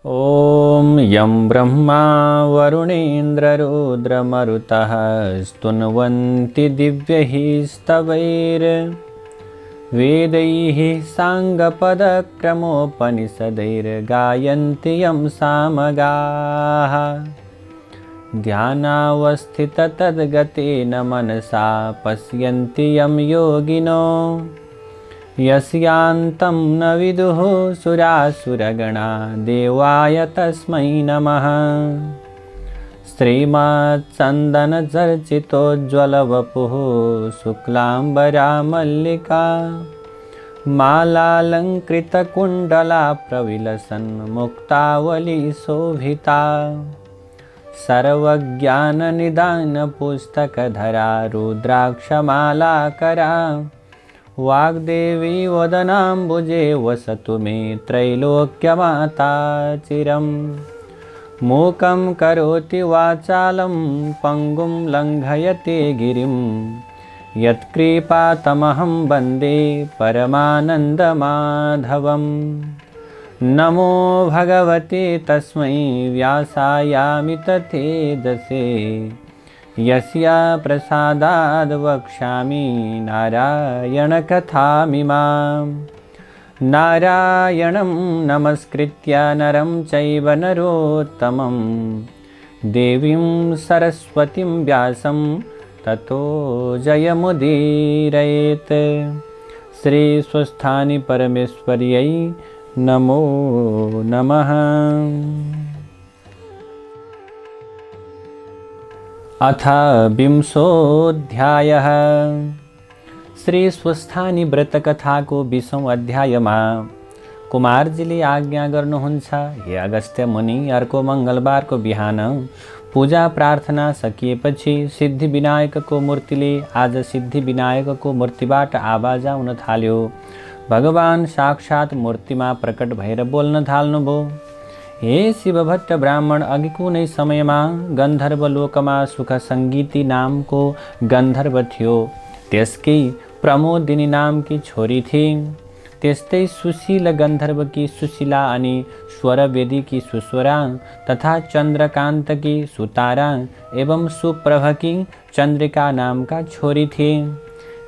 ॐ यं ब्रह्मा वरुणेन्द्ररुद्रमरुतः स्तुन्वन्ति दिव्यैः स्तवैर्वेदैः साङ्गपदक्रमोपनिषदैर्गायन्ति यं सामगाः ध्यानावस्थिततद्गतेन मनसा पश्यन्ति यं योगिनो यस्यान्तं न विदुः सुरासुरगणा देवाय तस्मै नमः। श्रीमत्चन्दनचर्चितोज्ज्वलवपुः शुक्लाम्बरा मल्लिका मालालङ्कृतकुण्डला प्रविलसन्मुक्तावली शोभिता सर्वज्ञाननिदानपुस्तकधरा रुद्राक्षमालाकरा वाग्देवी वदनाम्बुजे वसतु मे त्रैलोक्यमाता चिरम्। मूकं करोति वाचालं पङ्गुं लङ्घयते गिरिं यत्कृपातमहं वन्दे परमानन्दमाधवम्। नमो भगवते तस्मै व्यासायामित तेजसे यस्य प्रसादाद् वक्ष्यामि नारायणकथामिमाम्। नारायणं नमस्कृत्य नरं चैव नरोत्तमं देवीं सरस्वतीं व्यासं ततो जयमुदीरयेत्। श्रीस्वस्थानि परमेश्वर्यै नमो नमः। अथ विंशोऽध्यायः। श्री स्वस्थानी व्रत कथाको 20औं अध्यायमा कुमारजीले आज्ञा गर्नुहुन्छ, हे अगस्त्य मुनि, अर्को मङ्गलबारको बिहान पूजा प्रार्थना सकिएपछि सिद्धिविनायकको मूर्तिले आज सिद्धिविनायकको मूर्तिबाट आवाज आउन थाल्यो। भगवान साक्षात् मूर्तिमा प्रकट भएर बोल्न थाल्नुभयो। हे शिवभट्ट ब्राह्मण, अघि कुनै समयमा गन्धर्व लोकमा सुख सङ्गीती नामको गन्धर्व थियो। त्यसकै प्रमोदिनी नामकी छोरी थिइन्। त्यस्तै सुशील गन्धर्वकी सुशीला अनि स्वरवेदीकी सुस्वरा तथा चन्द्रकान्तकी सुतारा एवं सुप्रभकी चन्द्रिका नामका छोरी थिए।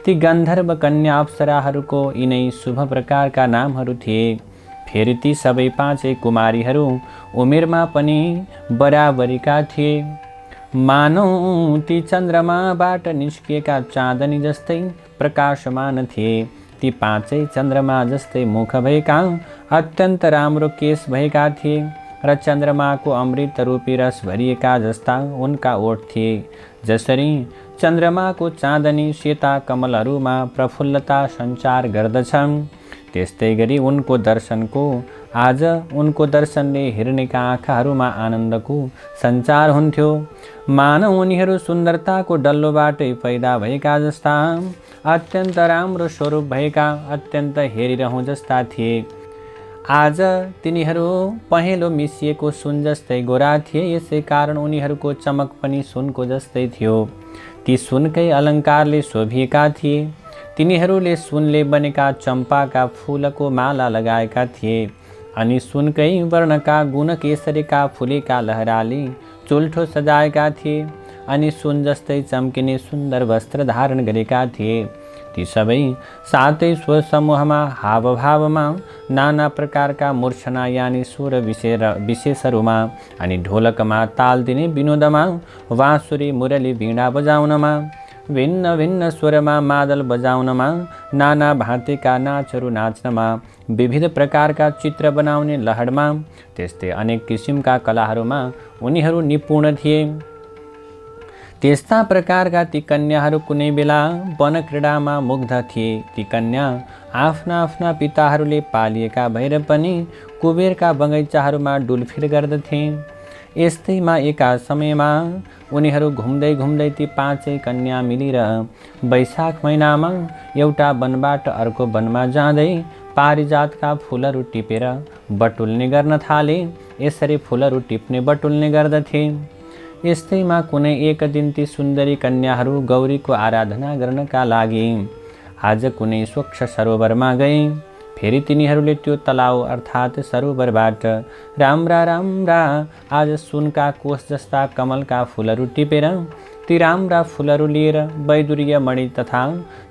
ती गन्धर्व कन्या अप्सराहरूको यिनै शुभ प्रकारका नामहरू थिए। फेरि ती सबै पाँचै कुमारीहरू उमेरमा पनि बराबरीका थिए। मानौ ती चन्द्रमाबाट निस्किएका चाँदनी जस्तै प्रकाशमान थिए। ती पाँचै चन्द्रमा जस्तै मुख भएका, अत्यन्त राम्रो केश भएका थिए र चन्द्रमाको अमृत रूपी रस भरिएका जस्ता उनका ओठ थिए। जसरी चन्द्रमाको चाँदनी सेता कमलहरूमा प्रफुल्लता सञ्चार गर्दछन्, त्यस्तै गरी उनको दर्शनले हेर्नेका आँखाहरूमा आनन्दको सञ्चार हुन्थ्यो। मानव उनीहरू सुन्दरताको डल्लोबाटै पैदा भएका जस्ता, अत्यन्त राम्रो स्वरूप भएका, अत्यन्त हेरिरहँ जस्ता थिए। आज तिनीहरू पहेँलो मिसिएको सुन जस्तै गोरा थिए, यसै कारण उनीहरूको चमक पनि सुनको जस्तै थियो। ती सुनकै अलङ्कारले शोभिएका थिए। तिनीहरूले सुनले बनेका चम्पाका फूलको माला लगाएका थिए अनि सुनकै वर्णका गुणकेसरीका फुलेका लहराले चुल्ठो सजाएका थिए अनि सुन जस्तै चम्किने सुन्दर वस्त्र धारण गरेका थिए। ती सबै सातै स्वसमूहमा हावभावमा नाना प्रकारका मूर्छना यानि सुर विशेषहरूमा अनि ढोलकमा ताल दिने विनोदमा, वाँसुरी मुरली वीणा बजाउनमा, भिन्न भिन्न स्वरमा मादल बजाउनमा, नाना भाँतीका नाचहरू नाच्नमा, विविध प्रकारका चित्र बनाउने लहरमा, त्यस्तै अनेक किसिमका कलाहरूमा उनीहरू निपुण थिए। त्यस्ता प्रकारका ती कन्याहरू कुनै बेला वनक्रीडामा मुग्ध थिए। ती कन्या आफ्ना आफ्ना पिताहरूले पालिएका भएर पनि कुबेरका बगैँचाहरूमा डुलफिर गर्दथे। यस्तैमा एका समयमा उनीहरू घुम्दै घुम्दै ती पाँचै कन्या मिलेर वैशाख महिनामा एउटा वनबाट अर्को वनमा जाँदै पारिजातका फुलहरू टिपेर बटुल्ने गर्न थाले। यसरी फुलहरू टिप्ने बटुल्ने गर्दथे। यस्तैमा कुनै एक दिन ती सुन्दरी कन्याहरू गौरीको आराधना गर्नका लागि आज कुनै स्वच्छ सरोवरमा गए। फेरि तिनीहरूले त्यो तलाउ अर्थात् सरोवरबाट राम्रा राम्रा आज सुनका कोष जस्ता कमलका फुलहरू टिपेर ती राम्रा फुलहरू लिएर वैदुर्य मणि तथा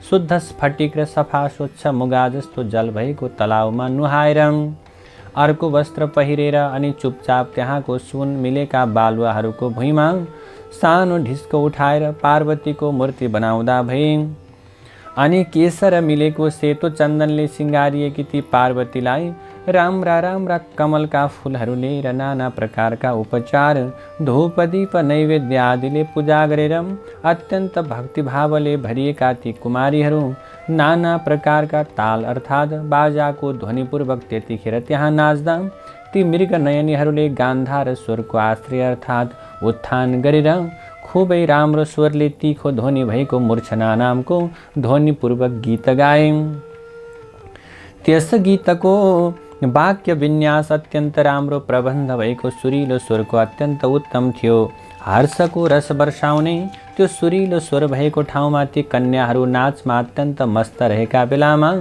शुद्ध स्फटिक र सफा स्वच्छ मुगा जस्तो जल भएको तलाउमा नुहाएर अर्को वस्त्र पहिरेर अनि चुपचाप त्यहाँको सुन मिलेका बालुवाहरूको भुइँमा सानो ढिस्को उठाएर पार्वतीको मूर्ति बनाउँदा भए। अनि केसर मिलेको सेतो चन्दनले सिँगारिएकी ती पार्वतीलाई राम्रा राम्रा कमलका फुलहरू लिएर नाना प्रकारका उपचार धूप दीप नैवेद्य आदिले पूजा गरेर अत्यन्त भक्तिभावले भरिएका ती कुमारीहरू नाना प्रकारका ताल अर्थात् बाजाको ध्वनिपूर्वक त्यतिखेर त्यहाँ नाच्दा ती मृग नयनीहरूले गान्धार स्वरको आश्रय अर्थात् उत्थान गरेर खुबै राम्रो स्वरले तीखो ध्वनि भएको मूर्छना नामको ध्वनिपूर्वक गीत गाए। त्यस गीतको वाक्य विन्यास अत्यन्त राम्रो प्रबन्ध भएको सुरिलो स्वरको अत्यन्त उत्तम थियो। हर्षको रस वर्षाउने त्यो सुरिलो स्वर भएको ठाउँमा ती कन्याहरू नाचमा अत्यन्त मस्त रहेका बेलामा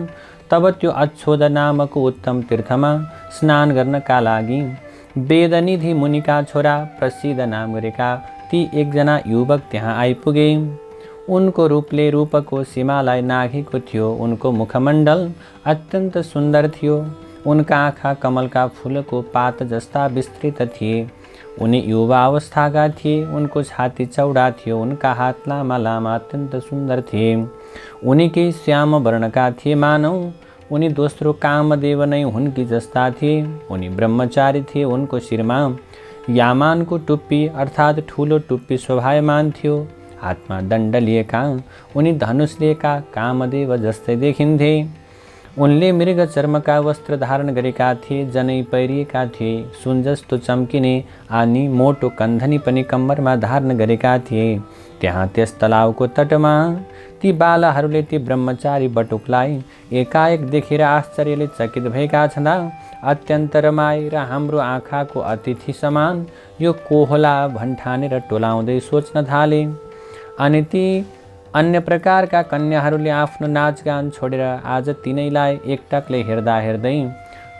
तब त्यो अच्छोद नामक उत्तम तीर्थमा स्नान गर्नका लागि वेदनिधि मुनिका छोरा प्रसिद्ध नाम गरेका ती एकजना युवक त्यहाँ आइपुगे। उनको रूपले रूपको सीमालाई नाघेको थियो। उनको मुखमण्डल अत्यन्त सुन्दर थियो। उनका आँखा कमलका फूलको पात जस्ता विस्तृत थिए। उनी युवा अवस्थाका थिए। उनको छाती चौडा थियो। उनका हात लामा लामा अत्यन्त सुन्दर थिए। उनी केही श्याम वर्णका थिए, मानौ उनी दोस्रो कामदेव नै हुन् कि जस्ता थिए। उनी ब्रह्मचारी थिए। उनको शिरमा यामानको टुप्पी अर्थात् ठुलो टुप्पी शोभायमान थियो। हातमा दण्ड लिएका उनी धनुष लिएका कामदेव जस्तै देखिन्थे। उनले मृग चर्मका वस्त्र धारण गरेका थिए, जनै पहिरिएका थिए। सुन जस्तो चम्किने अनि मोटो कन्धनी पनि कम्मरमा धारण गरेका थिए। त्यहाँ त्यस तलाउको तटमा ती बालाहरूले ती ब्रह्मचारी बटुकलाई एकाएक देखेर आश्चर्यले चकित भएका छँदा अत्यन्त रमाए र हाम्रो आँखाको अतिथि समान यो को होला भन्ठानेर टोलाउँदै सोच्न थाले। अनि ती अन्य प्रकारका कन्याहरूले आफ्नो नाचगान छोडेर आज तिनैलाई एकटकले हेर्दा हेर्दै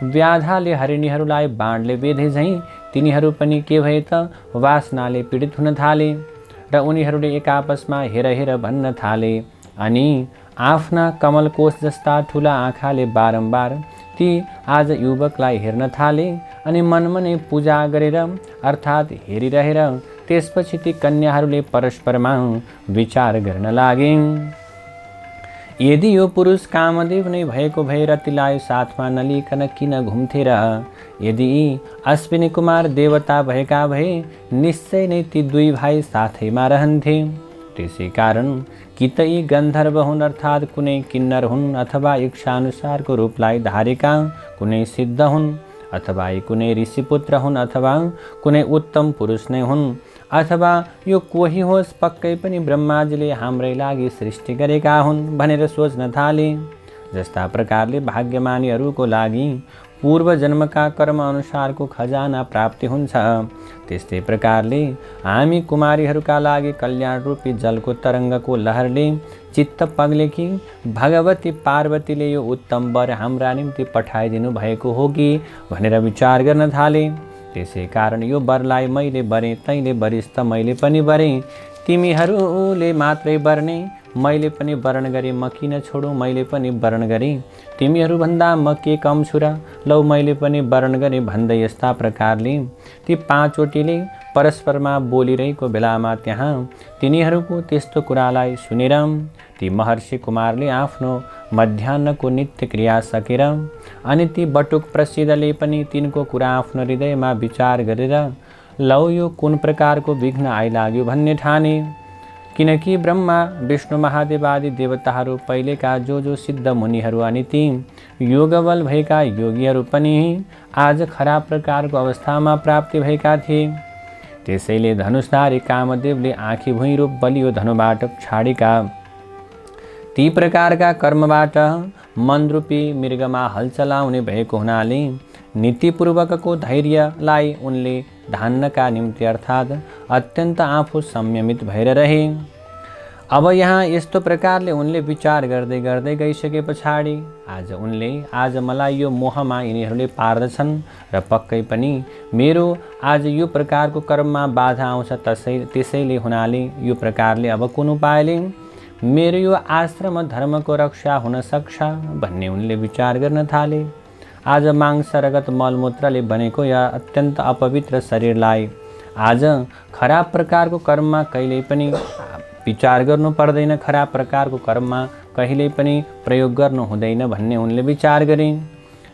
व्याधाले हरिणीहरूलाई बाणले बेधे झैँ तिनीहरू पनि के भए त वासनाले पीडित हुन थाले र उनीहरूले एक आपसमा हेर हेर भन्न थाले। अनि आफ्ना कमलकोष जस्ता ठुला आँखाले बारम्बार ती आज युवकलाई हेर्न थाले अनि मनमनै पूजा गरेर अर्थात् हेरिरहेर त्यसपछि ती कन्याहरूले परस्परमा विचार गर्न लागे। यदि यो पुरुष कामदेव नै भएको भए रतिलाई साथमा नलिकन किन घुम्थे र? यदि अश्विनी कुमार देवता भएका भए निश्चय नै ती दुई भाइ साथैमा रहन्थे। त्यसै कारण कि त यी गन्धर्व हुन् अर्थात् कुनै किन्नर हुन्, अथवा इच्छानुसारको रूपलाई धारेका कुनै सिद्ध हुन्, अथवा यी कुनै ऋषिपुत्र हुन्, अथवा कुनै उत्तम पुरुष नै हुन्, अथवा यो कोही होस् पक्कै पनि ब्रह्माजीले हाम्रै लागि सृष्टि गरेका हुन् भनेर सोच्न थाले। जस्ता प्रकारले भाग्यमानीहरूको लागि पूर्व जन्मका कर्म अनुसारको खजाना प्राप्ति हुन्छ, त्यस्तै प्रकारले हामी कुमारीहरूका लागि कल्याण रूपी जलको तरङ्गको लहरले चित्त पग्लेकी भगवती पार्वतीले यो उत्तम वर हाम्रा निम्ति पठाइदिनु भएको हो कि भनेर विचार गर्न थाले। त्यसै कारण यो वरलाई मैले बरेँ, तैँले बरिस् त मैले पनि बरेँ, तिमीहरूले मात्रै बर्ने, मैले पनि वर्ण गरेँ, म किन छोडौँ, मैले पनि वर्ण गरेँ, तिमीहरूभन्दा म के कम छु र, लौ मैले पनि वर्ण गरेँ भन्दै यस्ता प्रकारले ती पाँचवटीले परस्परमा बोलिरहेको बेलामा त्यहाँ तिनीहरूको त्यस्तो कुरालाई सुनेर ती महर्षि कुमारले आफ्नो मध्याह्नको नित्य क्रिया सकेर अनि ती बटुक प्रसिद्धले पनि तिनको कुरा आफ्नो हृदयमा विचार गरेर लौ यो कुन प्रकारको विघ्न आइलाग्यो भन्ने ठाने। किनकि ब्रह्मा विष्णु महादेव आदि देवताहरू पहिलेका जो सिद्ध मुनिहरू अनि ती योगबल भएका योगीहरू पनि आज खराब प्रकारको अवस्थामा प्राप्ति भएका थिए। त्यसैले धनुषधारी कामदेवले आँखी भुइँ रूप बलियो धनुबाट छाडेका ती प्रकारका कर्मबाट मनरूपी मृगमा हल चलाउने भएको हुनाले नीतिपूर्वकको धैर्यलाई उनले धान्नका निम्ति अर्थात् अत्यन्त आफू संयमित भएर रहे। अब यहाँ यस्तो प्रकारले उनले विचार गर्दै गर्दै गइसके पछाडि आज मलाई यो मोहमा यिनीहरूले पार्दछन् र पक्कै पनि मेरो आज यो प्रकारको कर्ममा बाधा आउँछ। त्यसैले हुनाले यो प्रकारले अब कुन उपायले मेरो यो आश्रम धर्मको रक्षा हुन सक्छ भन्ने उनले विचार गर्न थाले। आज मांस रगत मलमूत्रले बनेको या अत्यन्त अपवित्र शरीरलाई आज खराब प्रकारको कर्ममा कहिल्यै पनि विचार गर्नु पर्दैन, खराब प्रकारको कर्ममा कहिल्यै पनि प्रयोग गर्नु हुँदैन भन्ने उनले विचार गरे।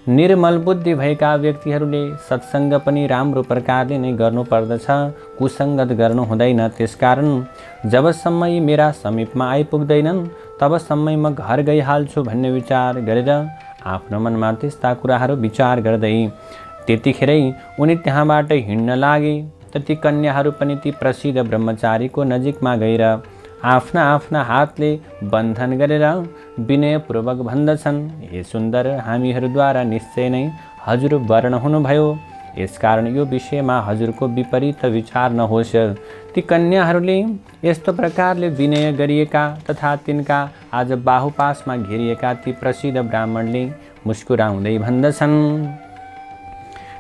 निर्मल बुद्धि भएका व्यक्तिहरूले सत्सङ्ग पनि राम्रो प्रकारले नै गर्नुपर्दछ, कुसङ्गत गर्नु हुँदैन। त्यसकारण जबसम्म यी मेरा समीपमा आइपुग्दैनन् तबसम्म म घर गइहाल्छु भन्ने विचार गरेर आफ्नो मनमा त्यस्ता कुराहरू विचार गर्दै त्यतिखेरै उनी त्यहाँबाट हिँड्न लागे। त ती कन्याहरू पनि ती प्रसिद्ध ब्रह्मचारीको नजिकमा गएर आफ्ना आफ्ना हातले बन्धन गरेर विनयपूर्वक भन्दछन्, हे सुन्दर, हामीहरूद्वारा निश्चय नै हजुर वर्ण हुनुभयो, यसकारण यो विषयमा हजुरको विपरीत विचार नहोस्। ती कन्याहरूले यस्तो प्रकारले विनय गरिएका तथा तिनका आज बाहुपासमा घेरिएका ती प्रसिद्ध ब्राह्मणले मुस्कुराउँदै भन्दछन्,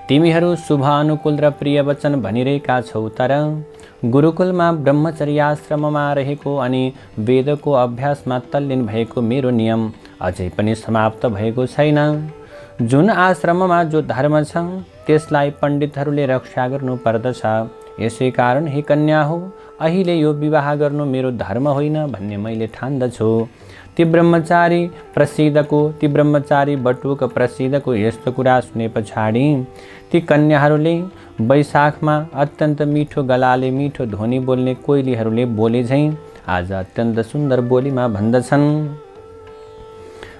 तिमीहरू शुभ अनुकूल र प्रिय वचन भनिरहेका छौ, तर गुरुकुलमा ब्रह्मचर्याश्रममा रहेको अनि वेदको अभ्यासमा तल्लीन भएको मेरो नियम अझै पनि समाप्त भएको छैन। जुन आश्रममा जो धर्म छ त्यसलाई पण्डितहरूले रक्षा गर्नु पर्दछ। यसै कारण हे कन्या हो, अहिले यो विवाह गर्नु मेरो धर्म होइन भन्ने मैले ठान्दछु। ती ब्रह्मचारी बटुक प्रसिद्धको यस्तो कुरा सुने पछाडि ती कन्याहरूले वैशाखमा अत्यन्त मिठो गलाले मिठो ध्वनि बोल्ने कोइलीहरूले बोले झैँ आज अत्यन्त सुन्दर बोलीमा भन्दछन्,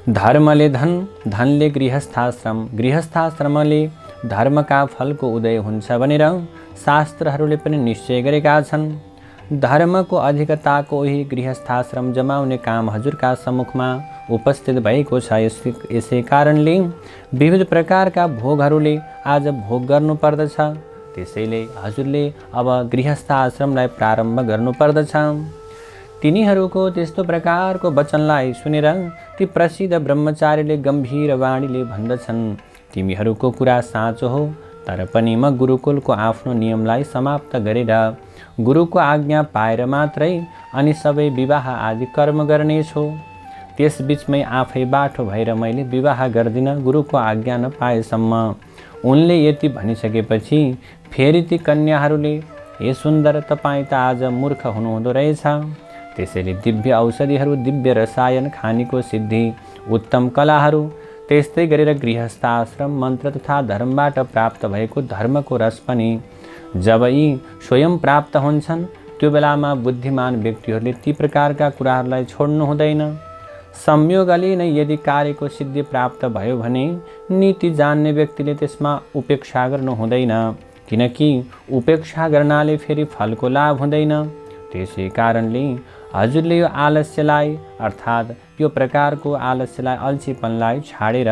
धर्मले धन, धनले गृहस्थाश्रम, गृहस्थाश्रमले धर्मका फलको उदय हुन्छ भनेर शास्त्रहरूले पनि निश्चय गरेका छन्। धर्मको अधिकताको यही गृहस्थाश्रम जमाउने काम हजुरका सम्मुखमा उपस्थित भएको छ। यसै कारणले विविध प्रकारका भोगहरूले आज भोग गर्नु पर्दछ। त्यसैले हजुरले अब गृहस्थ आश्रमलाई प्रारम्भ गर्नु पर्दछ। तिनीहरूको त्यस्तो प्रकारको वचनलाई सुनेर ती प्रसिद्ध ब्रह्मचारीले गम्भीर वाणीले भन्दछन्, तिमीहरूको कुरा साँचो हो, तर पनि म गुरुकुलको आफ्नो नियमलाई समाप्त गरेर गुरुको आज्ञा पाएर मात्रै अनि सबै विवाह आदि कर्म गर्नेछु। त्यसबीचमै आफै बाठो भएर मैले विवाह गर्दिन गुरुको आज्ञा नपाएसम्म। उनले यति भनिसकेपछि फेरि ती कन्याहरूले, हे सुन्दर, तपाईँ त आज मूर्ख हुनुहुँदो रहेछ। त्यसैले दिव्य औषधिहरू, दिव्य रसायन, खानीको सिद्धि, उत्तम कलाहरू, त्यस्तै गरेर गृहस्थ आश्रम मन्त्र तथा धर्मबाट प्राप्त भएको धर्मको रस पनि जब यी स्वयं प्राप्त हुन्छन् त्यो बेलामा बुद्धिमान व्यक्तिहरूले ती प्रकारका कुराहरूलाई छोड्नु हुँदैन। संयोगले नै यदि कार्यको सिद्धि प्राप्त भयो भने नीति जान्ने व्यक्तिले त्यसमा उपेक्षा गर्नु हुँदैन, किनकि उपेक्षा गर्नाले फेरि फलको लाभ हुँदैन। त्यसै कारणले हजुरले यो आलस्यलाई अर्थात् यो प्रकारको आलस्यलाई, अल्छीपनलाई छाडेर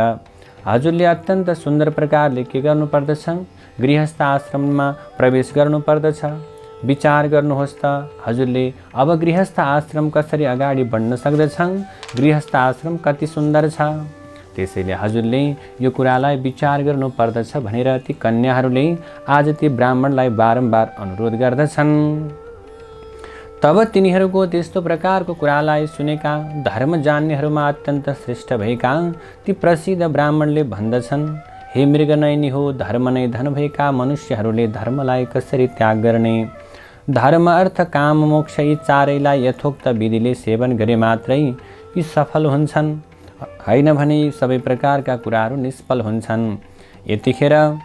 हजुरले अत्यन्त सुन्दर प्रकारले के गर्नुपर्दछ, गृहस्थ आश्रममा प्रवेश गर्नुपर्दछ। विचार गर्नुहोस् त हजुरले अब गृहस्थ आश्रम कसरी अगाडि बढ्न सक्दछ, गृहस्थ आश्रम कति सुन्दर छ। त्यसैले हजुरले यो कुरालाई विचार गर्नुपर्दछ भनेर ती कन्याहरूले आज ती ब्राह्मणलाई बारम्बार अनुरोध गर्दछन्। तब तिनीहरूको त्यस्तो प्रकारको कुरालाई सुनेका धर्म जान्नेहरूमा अत्यन्त श्रेष्ठ भएका ती प्रसिद्ध ब्राह्मणले भन्दछन्, हे मृगनयनी हो, धर्म नै धन भएका मनुष्यहरूले धर्मलाई कसरी त्याग गर्ने। धर्म, अर्थ, काम, मोक्ष यी चारैलाई यथोक्त विधिले सेवन गरे मात्रै यी सफल हुन्छन्, होइन भने यी सबै प्रकारका कुराहरू निष्फल हुन्छन्। यतिखेर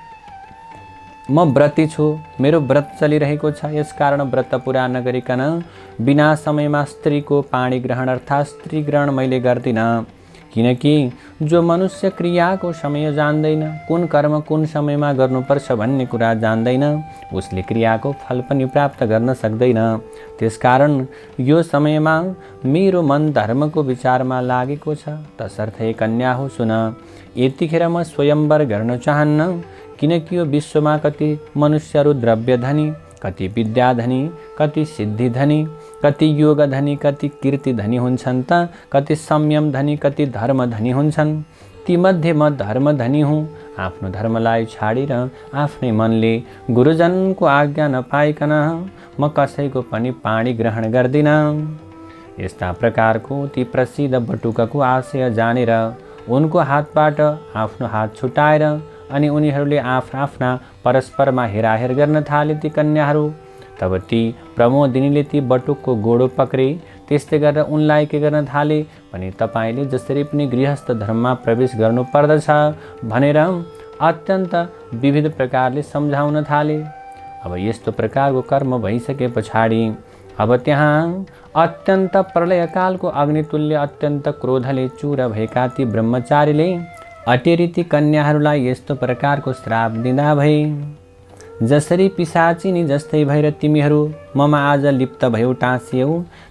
म व्रती छु, मेरो व्रत चलिरहेको छ, यसकारण व्रत पुरा नगरिकन बिना समयमा स्त्रीको पाणी ग्रहण अर्थात् स्त्री ग्रहण मैले गर्दिनँ। किनकि जो मनुष्य क्रियाको समय जान्दैन, कुन कर्म कुन समयमा गर्नुपर्छ भन्ने कुरा जान्दैन, उसले क्रियाको फल पनि प्राप्त गर्न सक्दैन। त्यसकारण यो समयमा मेरो मन धर्मको विचारमा लागेको छ। तसर्थ हे कन्या हो, सुन, यतिखेर म स्वयंवर गर्न चाहन्न, किनकि यो विश्वमा कति मनुष्यहरू द्रव्य धनी, कति विद्या धनी, कति सिद्धि धनी, कति योग धनी, कति कीर्ति धनी हुन्छन् त, कति संयम धनी, कति धर्म धनी हुन्छन्। तीमध्ये म धर्मधनी हुँ। आफ्नो धर्मलाई छाडेर आफ्नै मनले गुरुजनको आज्ञा नपाइकन म कसैको पनि पानी ग्रहण गर्दिन। यस्ता प्रकारको ती प्रसिद्ध बटुकाको आशय जानेर उनको हातबाट आफ्नो हात छुटाएर अनि उनीहरूले आफ्ना परस्परमा हेराहेर गर्न थाले ती कन्याहरू। तब ती प्रमोदिनीले ती बटुकको गोडो पक्रे। त्यस्तै गरेर उनलाई के गर्न थाले भने तपाईँले जसरी पनि गृहस्थ धर्ममा प्रवेश गर्नु पर्दछ भनेर अत्यन्त विविध प्रकारले सम्झाउन थाले। अब यस्तो प्रकारको कर्म भइसके पछाडि अब त्यहाँ अत्यन्त प्रलयकालको अग्नितुल्य अत्यन्त क्रोधले चूर भएका ती ब्रह्मचारीले अटेरी ती कन्याहरूलाई यस्तो प्रकारको श्राप दिँदा भए, जसरी पिशाचिनी जस्तै भएर तिमीहरू ममा आज लिप्त भयौ टाँसियौ,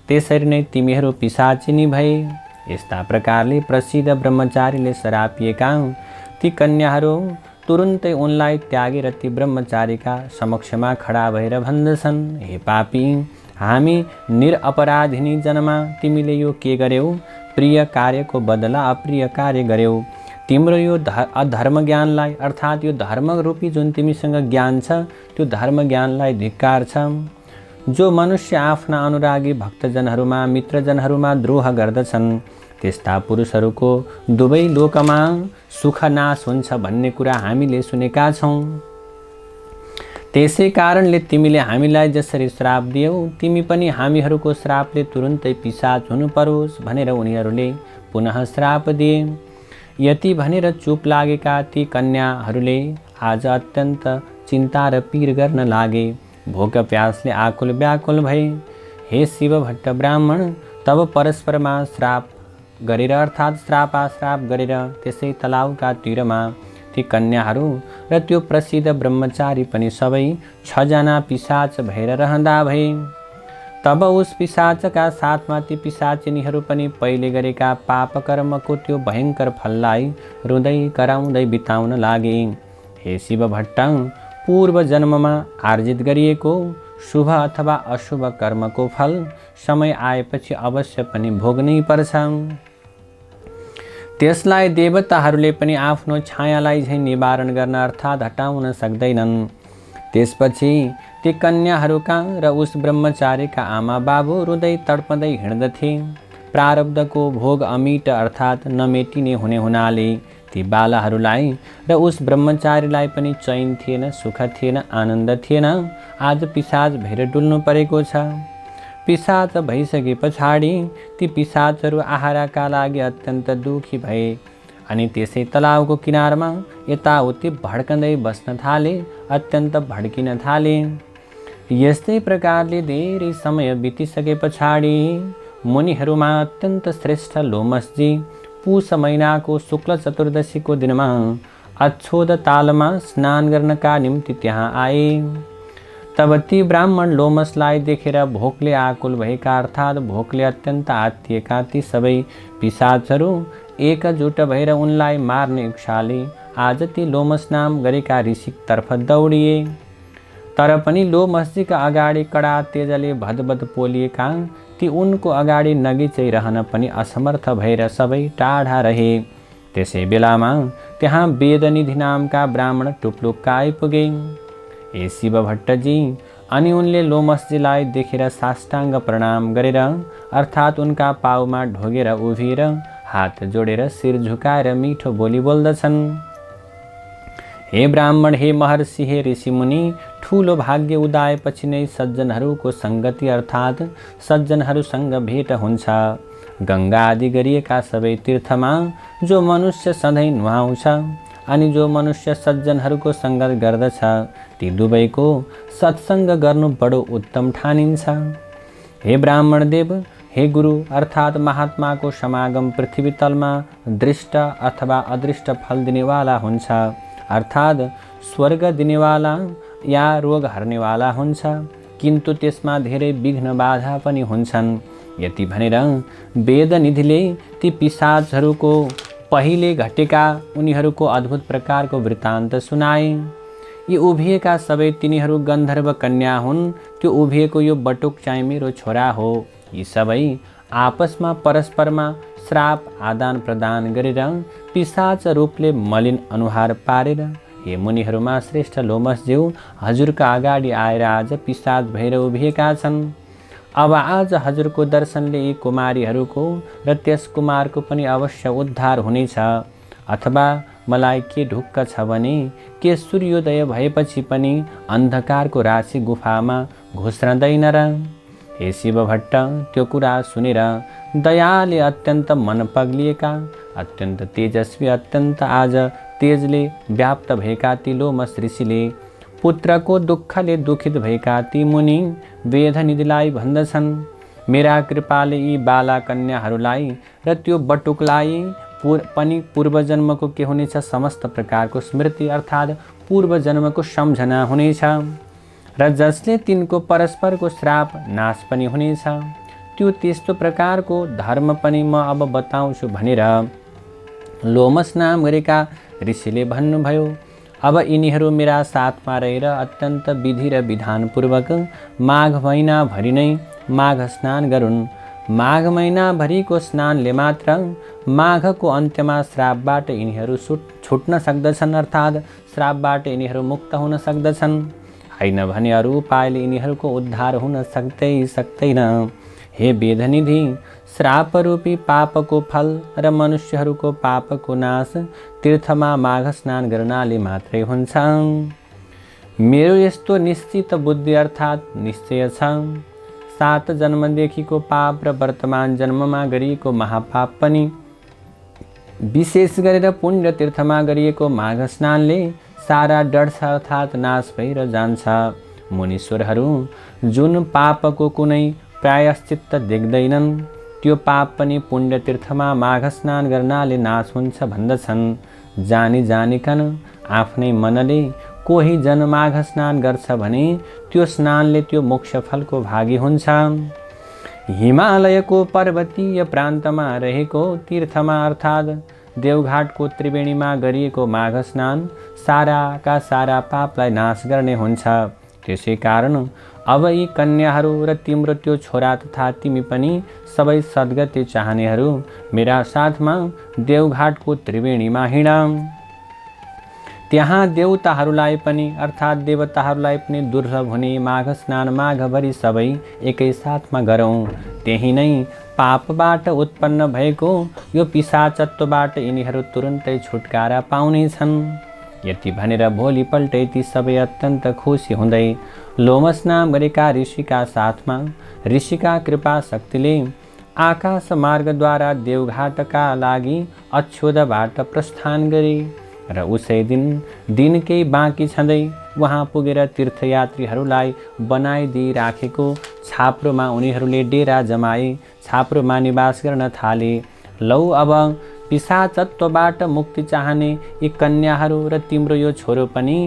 त्यसरी नै तिमीहरू पिशाचिनी भए। यस्ता प्रकारले प्रसिद्ध ब्रह्मचारीले श्रापिएका ती कन्याहरू तुरुन्तै उनलाई त्यागेर ती ब्रह्मचारीका समक्षमा खडा भएर भन्दछन्, हे पापी, हामी निरपराधिनी जनमा तिमीले यो के गर्यौ? प्रिय कार्यको बदला अप्रिय कार्य गर्यौ। तिम्रो यो अधर्म ज्ञानलाई अर्थात् यो धर्म रूपी जुन तिमीसँग ज्ञान छ त्यो धर्म ज्ञानलाई धिक्कार छ। जो मनुष्य आफ्ना अनुरागी भक्तजनहरूमा मित्रजनहरूमा द्रोह गर्दछन् त्यस्ता पुरुषहरूको दुवै लोकमा सुख नाश हुन्छ भन्ने कुरा हामीले सुनेका छौँ। त्यसै कारणले तिमीले हामीलाई जसरी श्राप दियौ तिमी पनि हामीहरूको श्रापले तुरुन्तै पिशाच हुनु परोस् भनेर उनीहरूले पुनः श्राप दिए। यति भनेर चुप लागेका ती कन्याहरूले आज अत्यन्त चिन्ता र पीर गर्न लागे। भोक प्यासले आकुल व्याकुल भए। हे शिव भट्ट ब्राह्मण, तब परस्परमा श्राप गरेर अर्थात् श्रापाश्राप गरेर त्यसै तलाउका तीरमा ती कन्याहरू र त्यो प्रसिद्ध ब्रह्मचारी पनि सबै 6 जना पिशाच भएर रहँदा भए। तब उस पिशाचका साथमा ती पिशाचिनीहरू पनि पहिले गरेका पाप कर्मको त्यो भयङ्कर फललाई रुँदै कराउँदै बिताउन लागे। हे शिव भट्ट, पूर्व जन्ममा आर्जित गरिएको शुभ अथवा अशुभ कर्मको फल समय आएपछि अवश्य पनि भोग्नै पर्छ। त्यसलाई देवताहरूले पनि आफ्नो छायालाई झैँ निवारण गर्न अर्थात् हटाउन सक्दैनन्। त्यसपछि ती कन्याहरूका र उस ब्रह्मचारीका आमा बाबु रुँदै तडपदै हिँड्दथे। प्रारब्धको भोग अमिट अर्थात् नमेटिने हुने हुनाले ती बालाहरूलाई र उस ब्रह्मचारीलाई पनि चैन थिएन, सुख थिएन, आनन्द थिएन। आज पिशाच भएर डुल्नु परेको छ। पिशाच भइसके पछाडि ती पिशाचहरू आहारका लागि अत्यन्त दुखी भए अनि त्यसै तलाउको किनारमा यताउति भड्कँदै बस्न थाले, अत्यन्त भड्किन थाले। यस्तै प्रकारले धेरै समय बितिसके पछाडि मुनिहरूमा अत्यन्त श्रेष्ठ लोमसजी पुष महिनाको शुक्ल चतुर्दशीको दिनमा अक्षोद तालमा स्नान गर्नका निम्ति त्यहाँ आए। तब ती ब्राह्मण लोमसलाई देखेर भोकले आकुल भएका अर्थात् भोकले अत्यन्त आत्तिएका ती सबै पिशाचहरू एकजुट भएर उनलाई मार्ने इच्छाले आज ती लोमस नाम गरेका ऋषितर्फ दौडिए। तर पनि लोमसजीका अगाडि कडा तेजले भदभद पोलिएका ती उनको अगाडि नगिचै रहन पनि असमर्थ भएर सबै टाढा रहे। त्यसै बेलामा त्यहाँ वेदनिधि नामका ब्राह्मण टुप्लुक्क आइपुगे। ए शिव भट्टजी, अनि उनले लोमसजीलाई देखेर साष्टाङ्ग प्रणाम गरेर अर्थात् उनका पाउमा ढोगेर उभिएर हात जोडेर शिर झुकाएर मिठो बोली बोल्दछन्। हे ब्राह्मण, हे महर्षि, हे ऋषिमुनि, ठुलो भाग्य उदाएपछि नै सज्जनहरूको सङ्गति अर्थात् सज्जनहरूसँग भेट हुन्छ। गङ्गा आदि गरिएका सबै तीर्थमा जो मनुष्य सधैँ नुहाउँछ अनि जो मनुष्य सज्जनहरूको सङ्गत गर्दछ ती दुवैको सत्सङ्ग गर्नु बडो उत्तम ठानिन्छ। हे ब्राह्मण देव, हे गुरु अर्थात् महात्माको समागम पृथ्वी तलमा दृष्ट अथवा अदृष्ट फल दिनेवाला हुन्छ अर्थात् स्वर्ग दिनेवाला या रोग हर्नेवाला हुन्छ, किन्तु त्यसमा धेरै विघ्न बाधा पनि हुन्छन्। यति भनेर वेदनिधिले ती पिशाचहरूको पहिले घटेका उनीहरूको अद्भुत प्रकारको वृत्तान्त सुनाए। यी उभिएका सबै तिनीहरू गन्धर्व कन्या हुन्। त्यो उभिएको यो बटुक चाहिँ मेरो छोरा हो। यी सबै आपसमा परस्परमा श्राप आदान प्रदान गरेर पिशाच रूपले मलिन अनुहार पारेर, हे मुनिहरूमा श्रेष्ठ लोमसज्यू, हजुरका अगाडि आएर आज पिशाच भएर उभिएका छन्। अब आज हजुरको दर्शनले यी कुमारीहरूको र त्यस कुमारको पनि अवश्य उद्धार हुनेछ, अथवा मलाई के ढुक्क छ भने के सूर्योदय भएपछि पनि अन्धकारको राशि गुफामा घुस्रँदैन र? हे शिवभट्ट, त्यो कुरा सुनेर दयाले अत्यन्त मन पग्लिएका, अत्यन्त तेजस्वी, अत्यन्त आज तेजले व्याप्त भएका ती लोमस ऋषिले पुत्रको दुःखले दुखित भएका ती मुनि वेदनिधिलाई भन्दछन्, मेरा कृपाले यी बाला कन्याहरूलाई र त्यो बटुकलाई पनि पूर्वजन्मको के हुनेछ, समस्त प्रकारको स्मृति अर्थात् पूर्वजन्मको सम्झना हुनेछ र जसले तिनको परस्परको श्राप नाश पनि हुनेछ, त्यो त्यस्तो प्रकारको धर्म पनि म अब बताउँछु भनेर लोमस नाम गरेका ऋषिले भन्नुभयो। अब यिनीहरू मेरा साथमा रहेर अत्यन्त विधि र विधानपूर्वक माघ महिनाभरि नै माघ स्नान गरून्। माघ महिनाभरिको स्नानले मात्र माघको अन्त्यमा श्रापबाट यिनीहरू छुट्न सक्दछन्, अर्थात् श्रापबाट यिनीहरू मुक्त हुन सक्दछन्। हैन भने अरू उपायले यिनीहरूको उद्धार हुन सक्दैन। हे वेदनिधि, श्रापरूपी पापको फल र मनुष्यहरूको पापको नाश तीर्थमा माघ स्नान गर्नाले मात्रै हुन्छ। मेरो यस्तो निश्चित बुद्धि अर्थात् निश्चय छ। 7 जन्मदेखिको पाप र वर्तमान जन्ममा गरिएको महापाप पनि विशेष गरेर पुण्य तीर्थमा गरिएको माघ स्नानले सारा डढ्छ अर्थात् नाश भएर जान्छ। मुनीश्वरहरू जुन पापको कुनै प्रायश्चित्त देख्दैनन्, त्यो पाप पनि पुण्य तीर्थमा माघ स्नान गर्नाले नाश हुन्छ भन्दछन्। जानी जानिकन आफ्नै मनले कोही जन माघ स्नान गर्छ भने त्यो स्नानले त्यो मोक्ष फलको भागी हुन्छ। हिमालयको पर्वतीय प्रान्तमा रहेको तीर्थमा अर्थात् देवघाटको त्रिवेणीमा गरिएको माघ स्नान साराका सारा पापलाई नाश गर्ने हुन्छ। त्यसै कारण अब यी कन्याहरू र तिम्रो त्यो छोरा तथा तिमी पनि सबै सद्गति चाहनेहरू मेरा साथमा देवघाटको त्रिवेणीमा हिँड। त्यहाँ देवताहरूलाई पनि अर्थात् देवताहरूलाई पनि दुर्लभ हुने माघ स्नान माघभरि सबै एकै साथमा गरौँ। त्यही नै पापबाट उत्पन्न भएको यो पिशाचत्वबाट यिनीहरू तुरुन्तै छुटकारा पाउनेछन्। यति भनेर भोलिपल्टै ती सबै अत्यन्त खुसी हुँदै लोमस नाम गरेका ऋषिका साथमा ऋषिका कृपा शक्तिले आकाश मार्गद्वारा देवघाटका लागि अक्षोदबाट प्रस्थान गरे र उसै दिन केही बाँकी छँदै वहाँ पुगेर तीर्थयात्रीहरूलाई बनाइदिइराखेको छाप्रोमा उनीहरूले डेरा जमाए, छाप्रोमा निवास गर्न थाले। लौ अब पिशाचत्वबाट मुक्ति चाहने यी कन्याहरू र तिम्रो यो छोरो पनि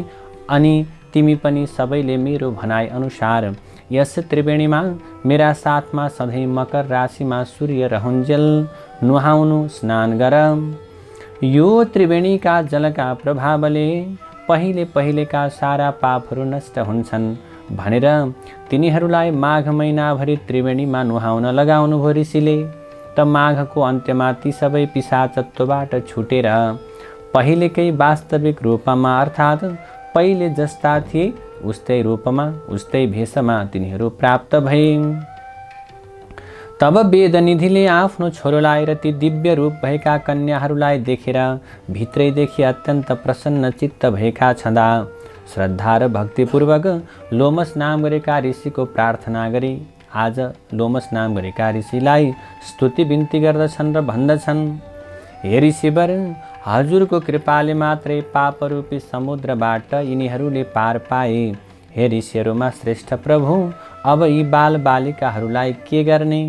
अनि तिमी पनि सबैले मेरो भनाइ अनुसार यस त्रिवेणीमा मेरा साथमा सधैँ मकर राशिमा सूर्य रहन्जेल नुहाउनु स्नान गर। यो त्रिवेणीका जलका प्रभावले पहिलेका सारा पापहरू नष्ट हुन्छन् भनेर तिनीहरूलाई माघ महिनाभरि त्रिवेणीमा नुहाउन लगाउनु भयो ऋषिले। त माघको अन्त्यमा ती सबै पिशाचत्वबाट छुटेर पहिलेकै वास्तविक रूपमा अर्थात् पहिले जस्ता थिए उस्तै रूपमा उस्तै भेषमा तिनीहरू प्राप्त भए। तब वेदनिधिले आफ्नो छोरोलाई र ती दिव्य रूप भएका कन्याहरूलाई देखेर भित्रैदेखि अत्यन्त प्रसन्न चित्त भएका छँदा श्रद्धा र भक्तिपूर्वक लोमस नाम गरेका ऋषिको प्रार्थना गरी आज लोमस नाम गरेका ऋषिलाई स्तुति बिन्ती गर्दछन् र भन्दछन्, हे ऋषिवर, हजुरको कृपाले मात्रै पापरूपी समुद्रबाट यिनीहरूले पार पाए। हे ऋषिहरूमा श्रेष्ठ प्रभु, अब यी बाल बालिकाहरूलाई के गर्ने?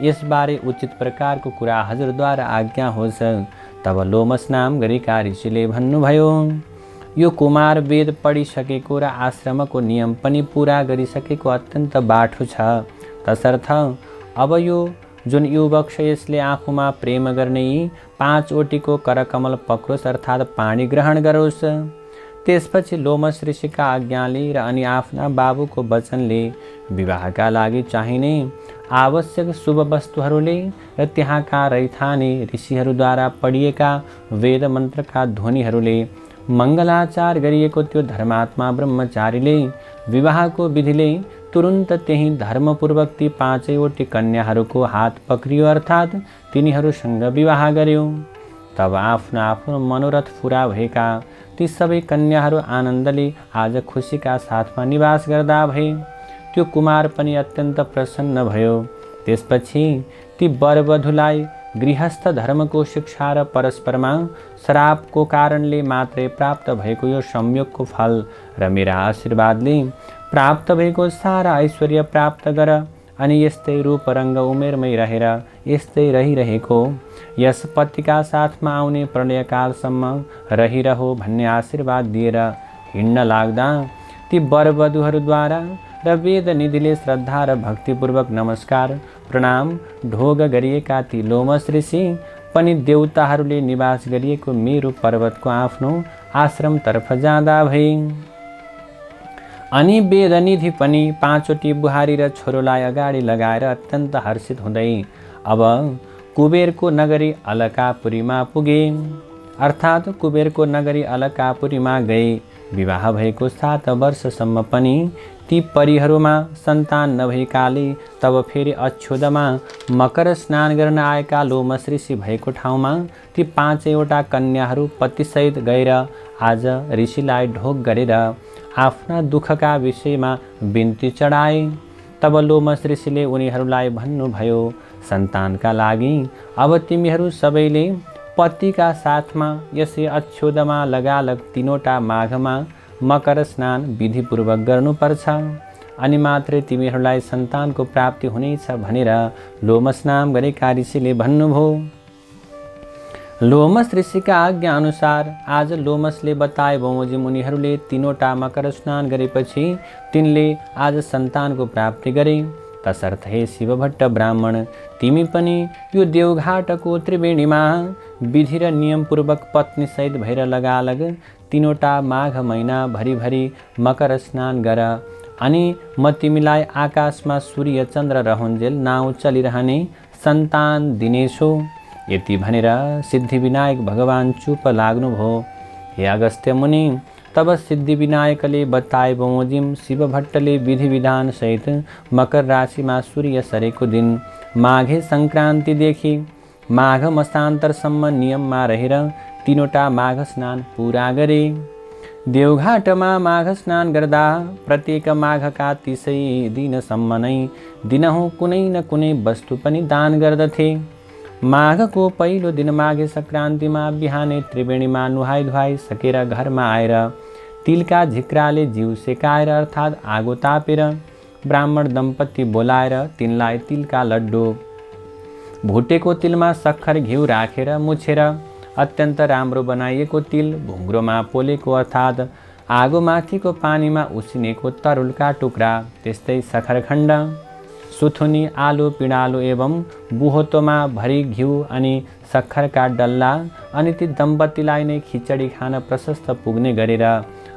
यसबारे उचित प्रकारको कुरा हजुरद्वारा आज्ञा होस्। तब लोमस नाम गरेका ऋषिले भन्नुभयो, यो कुमार वेद पढिसकेको र आश्रमको नियम पनि पुरा गरिसकेको अत्यन्त बाठो छ। तसर्थ अब यो जुन युवक छ यसले आफूमा प्रेम गर्ने यी 5 ओटीको करकमल पक्रोस् अर्थात् पानी ग्रहण गरोस्। त्यसपछि लोमस ऋषिका आज्ञाले र अनि आफ्ना बाबुको वचनले विवाहका लागि चाहिने आवश्यक शुभ वस्तुहरूले र त्यहाँका रैथाने ऋषिहरूद्वारा पढिएका वेद मन्त्रका ध्वनिहरूले मङ्गलाचार गरिएको त्यो धर्मात्मा ब्रह्मचारीले विवाहको विधिले तुरुन्त त्यही धर्मपूर्वक ती पाँचैवटी कन्याहरूको हात पक्रियो, अर्थात् तिनीहरूसँग विवाह गर्यो। तब आफ्नो आफ्नो मनोरथ पुरा भएका ती सबै कन्याहरू आनन्दले आज खुसीका साथमा निवास गर्दा भए। त्यो कुमार पनि अत्यन्त प्रसन्न भयो। त्यसपछि ती वरवधूलाई गृहस्थ धर्मको शिक्षा र परस्परमा श्रापको कारणले मात्रै प्राप्त भएको यो संयोगको फल र मेरा आशीर्वादले प्राप्त भएको सारा ऐश्वर्य प्राप्त गर, अनि यस्तै रूप रङ्ग उमेरमै रहेर यस्तै रहिरहेको यस पतिका साथमा आउने प्रलयकालसम्म रहिरहो भन्ने आशीर्वाद दिएर हिँड्न लाग्दा ती वरवधूहरूद्वारा र वेद निधिले श्रद्धा र भक्तिपूर्वक नमस्कार प्रणाम ढोग गरिएका ती लोमस ऋषि पनि देवताहरूले निवास गरिएको मेरु पर्वतको आफ्नो आश्रमतर्फ जाँदा भए। अनि वेदनिधि पनि पाँचवटी बुहारी र छोरोलाई अगाडि लगाएर अत्यन्त हर्षित हुँदै अब कुबेरको नगरी अलकापुरीमा पुगे, अर्थात् कुबेरको नगरी अलकापुरीमा गए। विवाह भएको 7 वर्षसम्म पनि ती परिहरूमा सन्तान नभएकाले तब फेरि अक्षोदमा मकर स्नान गर्न आएका लोमस ऋषि भएको ठाउँमा ती पाँचैवटा कन्याहरू पतिसहित गएर आज ऋषिलाई ढोग गरेर आफ्ना दुःखका विषयमा बिन्ती चढाए। तब लोमस ऋषिले उनीहरूलाई भन्नुभयो, सन्तानका लागि अब तिमीहरू सबैले पतिका साथमा यसै अक्षोदमा लगालग 3वटा माघमा मकर स्नान विधिपूर्वक गर्नुपर्छ, अनि मात्रै तिमीहरूलाई सन्तानको प्राप्ति हुनेछ भनेर लोमस नाम गरेका ऋषिले भन्नुभयो। लोमस ऋषिका आज्ञा अनुसार आज लोमसले बताए बमोजिम उनीहरूले 3वटा मकर स्नान गरेपछि तिनले आज सन्तानको प्राप्ति गरे। तसर्थ हे शिवभट्ट ब्राह्मण, तिमी पनि यो देवघाटको त्रिवेणीमा विधि र नियमपूर्वक पत्नीसहित भएर लगालग 3वटा माघ महिना भरिभरि मकर स्नान गर, अनि म तिमीलाई आकाशमा सूर्य चन्द्र रहन्जेल नाउँ चलिरहने सन्तान दिनेछु। यति भनेर सिद्धिविनायक भगवान चुप लाग्नुभयो। हे अगस्त्य मुनि, तब सिद्धिविनायकले बताए बमोजिम शिवभट्टले विधि विधान सहित मकर राशिमा सूर्य सरेको दिन माघे सङ्क्रान्तिदेखि माघ मसान्तरसम्म नियममा रहेर 3वटा माघ स्नान पुरा गरे। देवघाटमा माघ स्नान गर्दा प्रत्येक माघका 30 दिनसम्म नै दिनहुँ कुनै न कुनै वस्तु पनि दान गर्दथे। माघको पहिलो दिन माघे सङ्क्रान्तिमा बिहानै त्रिवेणीमा नुहाई धुवाई सकेर घरमा आएर तिलका झिक्राले जिउ सेकाएर अर्थात् आगो तापेर ब्राह्मण दम्पति बोलाएर तिनलाई तिलका लड्डु, भुटेको तिलमा सक्खर घिउ राखेर मुछेर अत्यन्त राम्रो बनाइएको तिल, भुङ्ग्रोमा पोलेको अर्थात् आगोमाथिको पानीमा उसिनेको तरुलका टुक्रा, त्यस्तै सखरखण्ड, सुथुनी, आलु पिँडालु एवं बुहोतोमा भरी घिउ अनि सक्खरका डल्ला, अनि ती दम्पतिलाई नै खिचडी खान प्रशस्त पुग्ने गरेर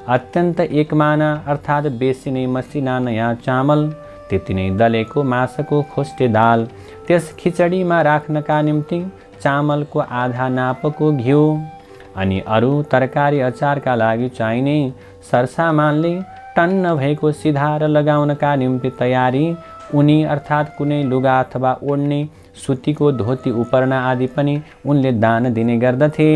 अत्यन्त एकमाना अर्थात् बेसी नै मसिना नयाँ चामल, त्यति नै दलेको मासको खोस्टे दाल, त्यस खिचडीमा राख्नका निम्ति चामलको आधा नापको घिउ, अनि अरू तरकारी अचारका लागि चाहिने सरसामानले टन्न भएको सिधा र लगाउनका निम्ति तयारी उनी अर्थात् कुनै लुगा अथवा ओढ्ने सुतीको धोती उपरना आदि पनि उनले दान दिने गर्दथे।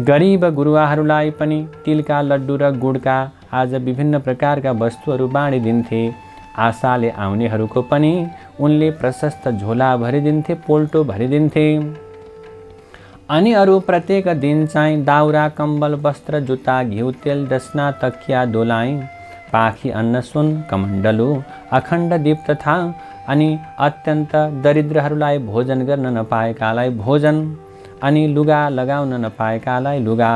गरिब गुरुवाहरूलाई पनि तिलका लड्डु र गुडका आज विभिन्न प्रकारका वस्तुहरू बाँडिदिन्थे। आशाले आउनेहरूको पनि उनले प्रशस्त झोला भरिदिन्थे, पोल्टो भरिदिन्थे। अनि अरू प्रत्येक दिन चाहिँ दाउरा, कम्बल, वस्त्र, जुत्ता, घिउ, तेल, डसना, तकिया, दोलाई, पाखी, अन्न, सुन, कमण्डलु, अखण्ड दीप तथा अनि अत्यन्त दरिद्रहरूलाई भोजन गर्न नपाएकालाई भोजन, अनि लुगा लगाउन नपाएकालाई लुगा,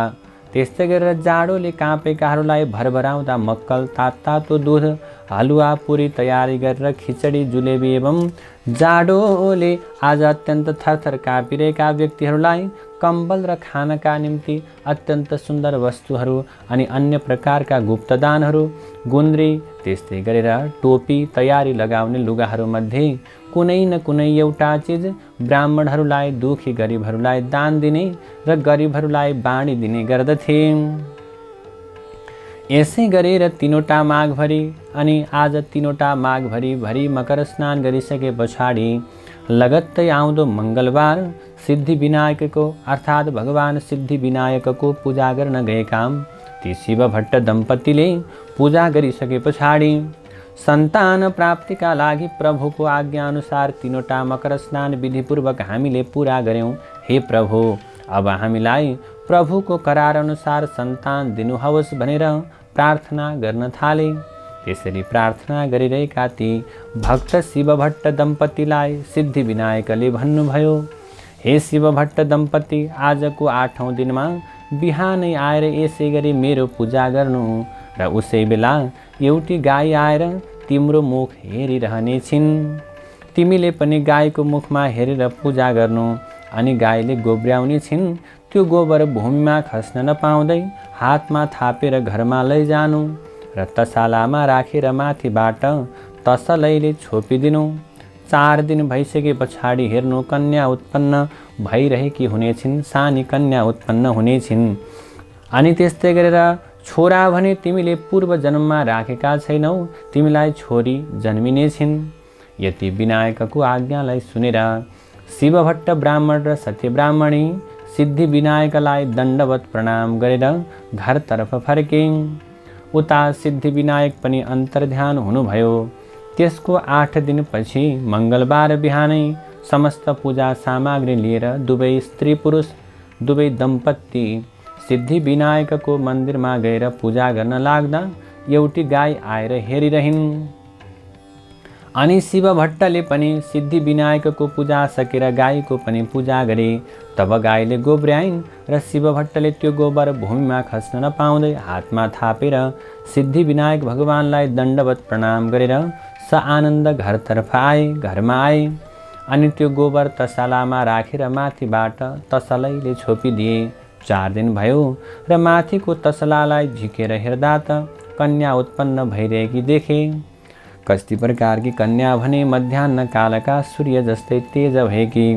त्यस्तै गरेर जाडोले काँपेकाहरूलाई भरभराउँदा मक्कल, तातो दुध हलुवा पुरी तयारी गरेर खिचडी जुलेबी एवं जाडोले आज अत्यन्त थरथर काँपिरहेका व्यक्तिहरूलाई कम्बल र खानका निम्ति अत्यन्त सुन्दर वस्तुहरू अनि अन्य प्रकारका गुप्तदानहरू, गुन्द्री, त्यस्तै गरेर टोपी, तयारी लगाउने लुगाहरूमध्ये कुनै न कुनै एउटा चिज ब्राह्मणहरूलाई, दुखी गरिबहरूलाई दान दिने र गरिबहरूलाई बाँडिदिने गर्दथे। यसै गरेर तीनवटा माघभरि अनि आज तीनवटा माघभरि मकर स्नान गरिसके पछाडि लगत्तै आउँदो मङ्गलबार सिद्धिविनायकको अर्थात् भगवान सिद्धिविनायकको पूजा गर्न गएका ती शिवभट्ट दम्पतिले पूजा गरिसके पछाडि सन्तान प्राप्तिका लागि प्रभुको आज्ञाअनुसार तीनवटा मकर स्नान विधिपूर्वक हामीले पूरा गर्यौं। हे प्रभु, अब हामीलाई प्रभुको करार अनुसार सन्तान दिनुहोस् भनेर प्रार्थना गर्न थाले। त्यसरी प्रार्थना गरिरहेका ती भक्त शिवभट्ट दम्पतिलाई सिद्धिविनायकले भन्नुभयो, हे शिवभट्ट दम्पति, आजको 8औं दिनमा बिहानै आएर यसै गरी मेरो पूजा गर्नु र उसै बेला एउटी गाई आएर तिम्रो मुख हेरिरहने छिन्। तिमीले पनि गाईको मुखमा हेरेर पूजा गर्नु अनि गाईले गोब्र्याउने छिन्। त्यो गोबर भूमिमा खस्न नपाउँदै हातमा थापेर घरमा लैजानु र तसालामा राखेर माथिबाट तसलैले छोपिदिनु। 4 दिन भइसके पछाडि हेर्नु कन्या उत्पन्न भइरहेकी हुनेछिन्, सानी कन्या उत्पन्न हुनेछिन्। अनि त्यस्तै गरेर छोरा भने तिमीले पूर्व जन्ममा राखेका छैनौ, तिमीलाई छोरी जन्मिनेछिन्। यति विनायकको आज्ञालाई सुनेर शिवभट्ट ब्राह्मण र सत्य ब्राह्मणी सिद्धिविनायकलाई दण्डवत प्रणाम गरेर घरतर्फ फर्के। उता सिद्धिविनायक पनि अन्तर्ध्यान हुनुभयो। त्यसको 8 दिनपछि मङ्गलबार बिहानै समस्त पूजा सामग्री लिएर दुवै स्त्री पुरुष दुवै दम्पति सिद्धिविनायकको मन्दिरमा गएर पूजा गर्न लाग्दा एउटी गाई आएर हेरिरहिन्। अनि शिवभट्टले पनि सिद्धिविनायकको पूजा सकेर गाईको पनि पूजा गरे। तब गाईले गोब्र्याइन् र शिवभट्टले त्यो गोबर भूमिमा खस्न नपाउँदै हातमा थापेर सिद्धिविनायक भगवानलाई दण्डवत प्रणाम गरेर आनन्द घरतर्फ आए, घरमा आए। अनि त्यो गोबर तसलामा राखेर माथिबाट तसलैले छोपिदिए। 4 दिन भयो र माथिको तसलालाई झिकेर हेर्दा त कन्या उत्पन्न भइरहेकी देखे। कस्ती प्रकारकी कन्या भने मध्याह्न कालका सूर्य जस्तै तेज भएकी,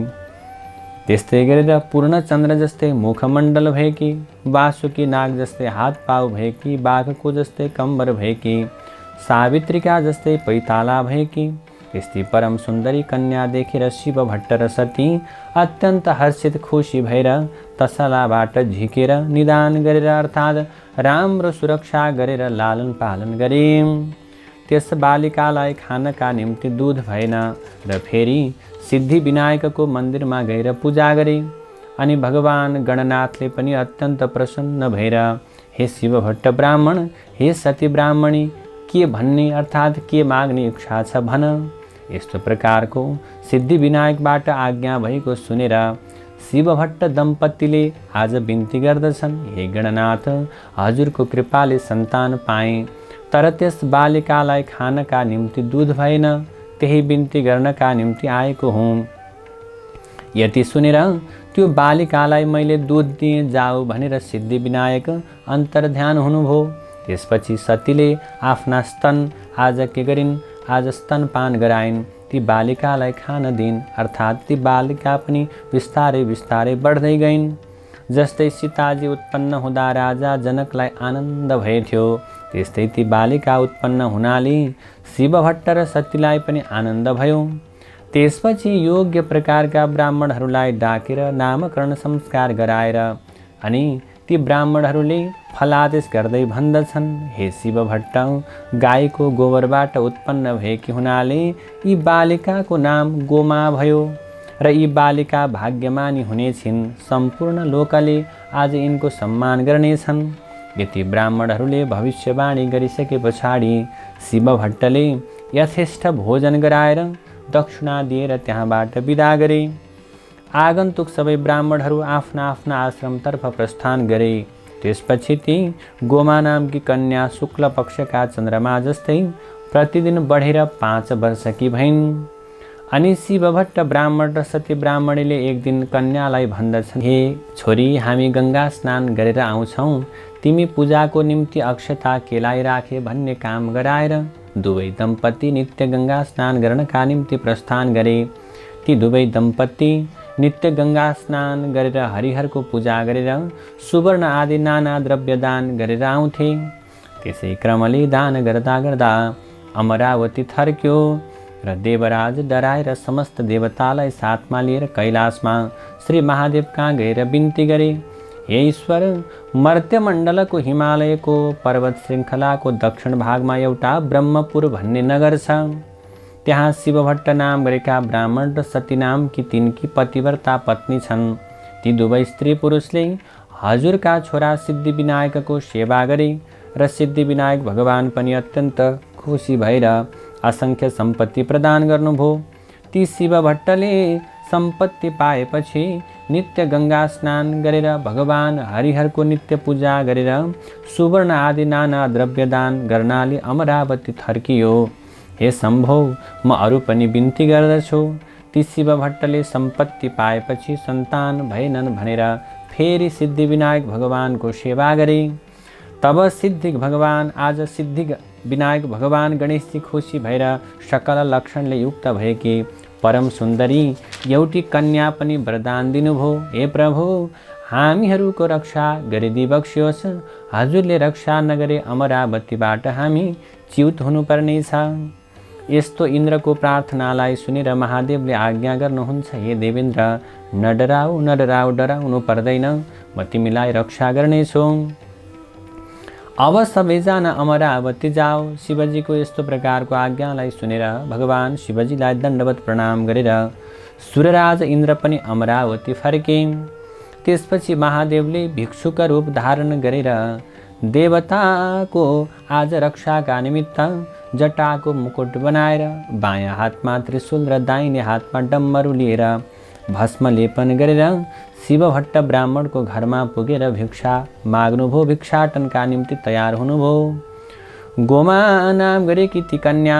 त्यस्तै गरेर पूर्ण चन्द्र जस्तै मुखमण्डल भएकी, वासुकी नाग जस्तै हात पाउ भएकी, बाघको जस्तै कम्बर भएकी, सावित्रिका जस्तै पैताला भएकी। त्यस्तै परम सुन्दरी कन्या देखेर शिवभट्ट र सती अत्यन्त हर्षित खुसी भएर तसलाबाट झिकेर निदान गरेर अर्थात् राम्रो सुरक्षा गरेर लालन पालन गरे। त्यस बालिकालाई खानका निम्ति दुध भएन र फेरि सिद्धिविनायकको मन्दिरमा गएर पूजा गरे। अनि भगवान गणनाथले पनि अत्यन्त प्रसन्न भएर, हे शिवभट्ट ब्राह्मण, हे सती ब्राह्मणी, के भन्ने अर्थात् के माग्ने इच्छा छ भन। यस्तो प्रकारको सिद्धिविनायकबाट आज्ञा भएको सुनेर शिवभट्ट दम्पतिले आज बिन्ती गर्दछन्, हे गणनाथ, हजुरको कृपाले सन्तान पाए, तर त्यस बालिकालाई खानका निम्ति दुध भएन, त्यही बिन्ती गर्नका निम्ति आएको हुँ। यति सुनेर त्यो बालिकालाई मैले दुध दिएँ जाऊ भनेर सिद्धिविनायक अन्तर्ध्यान हुनुभयो। त्यसपछि सतीले आफ्ना स्तन आज के गरिन्, आज स्तनपान गराइन्। ती बालिकालाई खान दिइन्, अर्थात् ती बालिका पनि बिस्तारै बिस्तारै बढ्दै गइन्। जस्तै सीताजी उत्पन्न हुँदा राजा जनकलाई आनन्द भएथ्यो, त्यस्तै ती बालिका उत्पन्न हुनाले शिवभट्ट र सतीलाई पनि आनन्द भयो। त्यसपछि योग्य प्रकारका ब्राह्मणहरूलाई डाकेर नामकरण संस्कार गराएर अनि ती ब्राह्मणहरूले फलादेश गर्दै भन्दछन्, हे शिवभट्ट, गाईको गोबरबाट उत्पन्न भएकी हुनाले यी बालिकाको नाम गोमा भयो र यी बालिका भाग्यमानी हुनेछिन्। सम्पूर्ण लोकले आज यिनको सम्मान गर्नेछन्। यति ब्राह्मणहरूले भविष्यवाणी गरिसके पछाडि शिवभट्टले यथेष्ट भोजन गराएर दक्षिणा दिएर त्यहाँबाट बिदा गरे। आगन्तुक सबै ब्राह्मणहरू आफ्ना आफ्ना आश्रमतर्फ प्रस्थान गरे। त्यसपछि ती गोमा नामकी कन्या शुक्ल पक्षका चन्द्रमा जस्तै प्रतिदिन बढेर 5 वर्षकी भइन्। अनि शिवभट्ट ब्राह्मण र सती ब्राह्मणीले एक दिन कन्यालाई भन्दछन्, हे छोरी, हामी गङ्गा स्नान गरेर आउँछौँ, तिमी पूजाको निम्ति अक्षता केलाइराखे भन्ने काम गराएर दुवै दम्पति नित्य गङ्गा स्नान गर्नका निम्ति प्रस्थान गरे। ती दुवै दम्पति नित्य गङ्गा स्नान गरेर हरिहरको पूजा गरेर सुवर्ण आदि नाना द्रव्य दान गरेर आउँथे। त्यसै क्रमले दान गर्दा गर्दा अमरावती थर्क्यो र देवराज डराएर समस्त देवतालाई साथमा लिएर कैलाशमा श्री महादेव कहाँ गएर बिन्ती गरे, हे ईश्वर, मर्त्यमण्डलको हिमालयको पर्वत श्रृङ्खलाको दक्षिण भागमा एउटा ब्रह्मपुर भन्ने नगर छ। त्यहाँ शिवभट्ट नाम गरेका ब्राह्मण र सती नामकी तिनकी पतिव्रता पत्नी छन्। ती दुवै स्त्री पुरुषले हजुरका छोरा सिद्धिविनायकको सेवा गरे र सिद्धिविनायक भगवान पनि अत्यन्त खुसी भएर असङ्ख्य सम्पत्ति प्रदान गर्नुभयो। ती शिवभट्टले सम्पत्ति पाएपछि नित्य गङ्गा स्नान गरेर भगवान हरिहरको नित्य पूजा गरेर सुवर्ण आदि नाना द्रव्य दान गर्नाले अमरावती थर्कियो। हे शम्भो, म अरू पनि बिन्ती गर्दछु। ती शिवभट्टले सम्पत्ति पाएपछि सन्तान भएनन् भनेर फेरि सिद्धिविनायक भगवानको सेवा गरे। तब सिद्धिविनायक भगवान गणेशजी खुसी भएर सकल लक्षणले युक्त भएकी परम सुन्दरी एउटी कन्या पनि वरदान दिनुभयो। हे प्रभु, हामीहरूको रक्षा गरिदिबक्सियोस्। हजुरले रक्षा नगरे अमरावतीबाट हामी च्युत हुनुपर्नेछ। यस्तो इन्द्रको प्रार्थनालाई सुनेर महादेवले आज्ञा गर्नुहुन्छ, हे देवेन्द्र, डराउनु पर्दैन, म तिमीलाई रक्षा गर्नेछु। अब सबैजना अमरावती जाओ। शिवजीको यस्तो प्रकारको आज्ञालाई सुनेर भगवान शिवजीलाई दण्डवत प्रणाम गरेर सुरराज इन्द्र पनि अमरावती फर्के। त्यसपछि महादेवले भिक्षुक रूप धारण गरेर देवताको आज रक्षाका निमित्त जटाको मुकुट बनाएर बायाँ हातमा त्रिशूल र दाहिने हातमा डम्बरू लिएर भस्म लेपन गरेर शिवभट्ट ब्राह्मणको घरमा पुगेर भिक्षा माग्नुभयो। भिक्षाटनका निम्ति तयार हुनुभयो। गोमा नाम गरेकी ती कन्या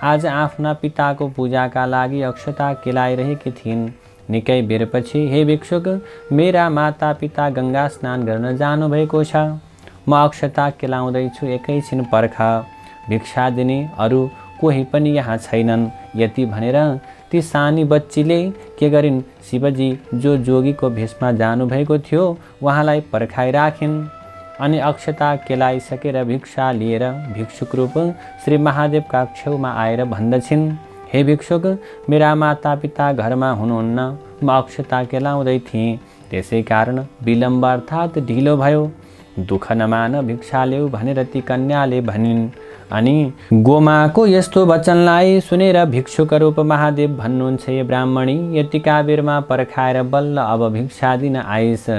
आज आफ्ना पिताको पूजाका लागि अक्षता केलाइरहेकी थिइन्। निकै बेरपछि, हे भिक्षुक, मेरा माता पिता गङ्गा स्नान गर्न जानुभएको छ, म अक्षता केलाउँदैछु, एकैछिन पर्ख, भिक्षा दिने अरू कोही पनि यहाँ छैनन्। यति भनेर ती सानी बच्चीले के गरिन्, शिवजी जो जोगीको भेषमा जानुभएको थियो उहाँलाई पर्खाइराखिन्। अनि अक्षता केलाइसकेर भिक्षा लिएर भिक्षुक रूप श्री महादेवका छेउमा आएर भन्दछिन्, हे भिक्षुक, मेरा माता पिता घरमा हुनुहुन्न, म अक्षता केलाउँदै थिएँ, त्यसै कारण विलम्ब अर्थात् ढिलो भयो। दुःख नमान, भिक्षा ल्याऊ भनेर ती कन्याले भनिन्। अनि गोमाको यस्तो वचनलाई सुनेर भिक्षुक रूप महादेव भन्नुहुन्छ, हे ब्राह्मणी, यतिका बेरमा पर्खाएर बल्ल अब भिक्षा दिन आइस,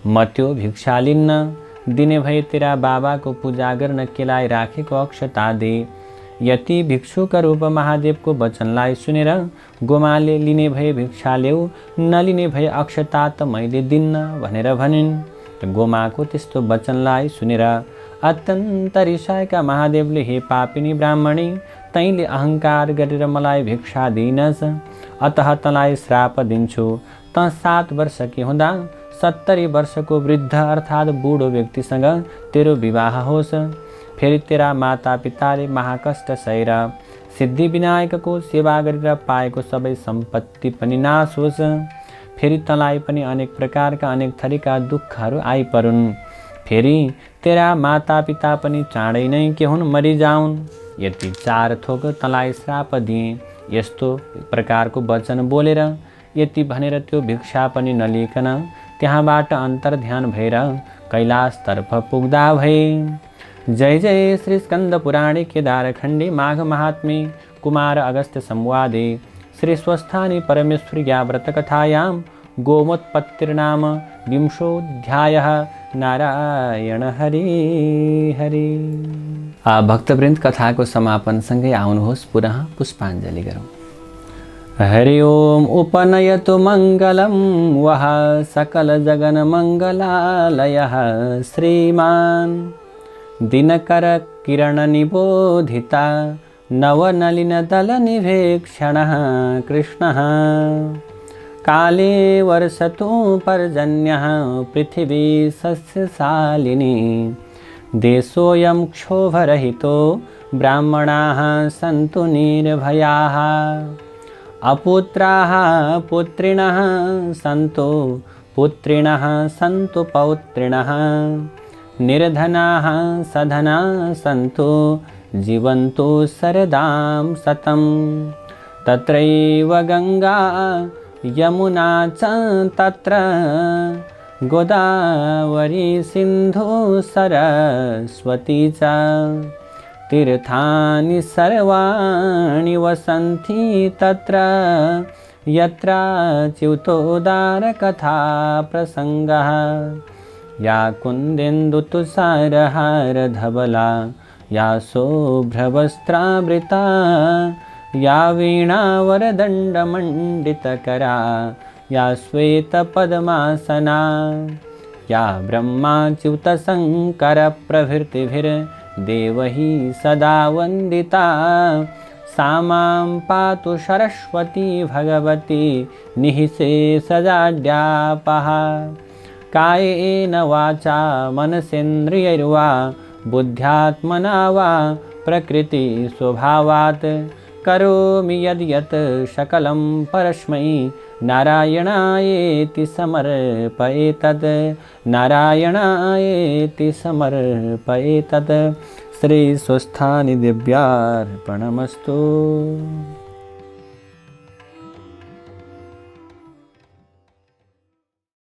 म त्यो भिक्षा लिन्न। दिने भए तेरा बाबाको पूजा गर्न केलाइराखेको अक्षता दे। यति भिक्षुक रूप महादेवको वचनलाई सुनेर गोमाले लिने भए भिक्षा ल्याऊ, नलिने भए अक्षता त मैले दिन्न भनेर भनिन्। गोमाको त्यस्तो वचनलाई सुनेर अत्यन्त रिसाएका महादेवले, हे पापिनी ब्राह्मणी, तैँले अहङ्कार गरेर मलाई भिक्षा दिइनस्, अतः तँलाई श्राप दिन्छु। त 7 वर्षकी हुँदा 70 वर्षको वृद्ध अर्थात् बुढो व्यक्तिसँग तेरो विवाह होस्। फेरि तेरा माता पिताले महाकष्ट सहेर सिद्धिविनायकको सेवा गरेर पाएको सबै सम्पत्ति पनि नाश होस्। फेरि तँलाई पनि अनेक प्रकारका अनेक थरीका दुःखहरू आइपरुन्। फेरि तेरा माता पिता पनि चाँडै नै के हुन्, मरिजाउन्। यति 4 थोक तँलाई श्राप दिएँ। यस्तो प्रकारको वचन बोलेर यति भनेर त्यो भिक्षा पनि नलिकन त्यहाँबाट अन्तर्ध्यान भएर कैलाशतर्फ पुग्दा भए। जय जय श्री स्कन्द पुराणे केदारखण्डे माघ महात्म्ये कुमार अगस्त्य संवादे श्री स्वस्थानी परमेश्वर्या व्रतकथायां गोमोत्पत्तिर्नाम 20ोऽध्यायः। नारायण हरि हरि। भक्तवृन्द, कथाको समापनसँगै आउनुहोस् पुनः पुष्पाञ्जलि गरौँ। हरि ओम उपनयतु मङ्गलं वः सकल जगन मङ्गलालयः श्रीमान् दिनकर किरण निबोधिता नवनलिनदलनिवेक्षणः कृष्णः। काले वर्षतु पर्जन्यः पृथिवी सस्यशालिनी। देशोऽयं क्षोभरहितो ब्राह्मणाः सन्तु निर्भयाः। अपुत्राः पुत्रिणः सन्तु पुत्रिणः सन्तु पौत्रिणः। निर्धनाः सधनाः सन्तु जीवन्तु शरदां शतं। तत्रैव गङ्गा यमुना च तत्र गोदावरी सिन्धु सरस्वती च। तीर्थानि सर्वाणि वसन्ति तत्र यत्र च्युतोदारकथा प्रसङ्गः। या कुन्देन्दुतुषारहारधवला या शुभ्रवस्त्रावृता या वीणावरदण्डमण्डितकरा या श्वेतपद्मासना या ब्रह्माच्युतशङ्करप्रभृतिभिर्देवैः सदा वन्दिता। सा मां पातु सरस्वती भगवती निःशेषजाड्यापः। कायेन वाचा मनसेन्द्रियैर्वा बुद्ध्यात्मना वा प्रकृतिस्वभावात् करोमि यद्यत् सकलं परस्मै नारायणायेति समर्पयेतत्। नारायणायेति समर्पयेतत्। श्रीस्वस्थानि दिव्यार्पणमस्तु।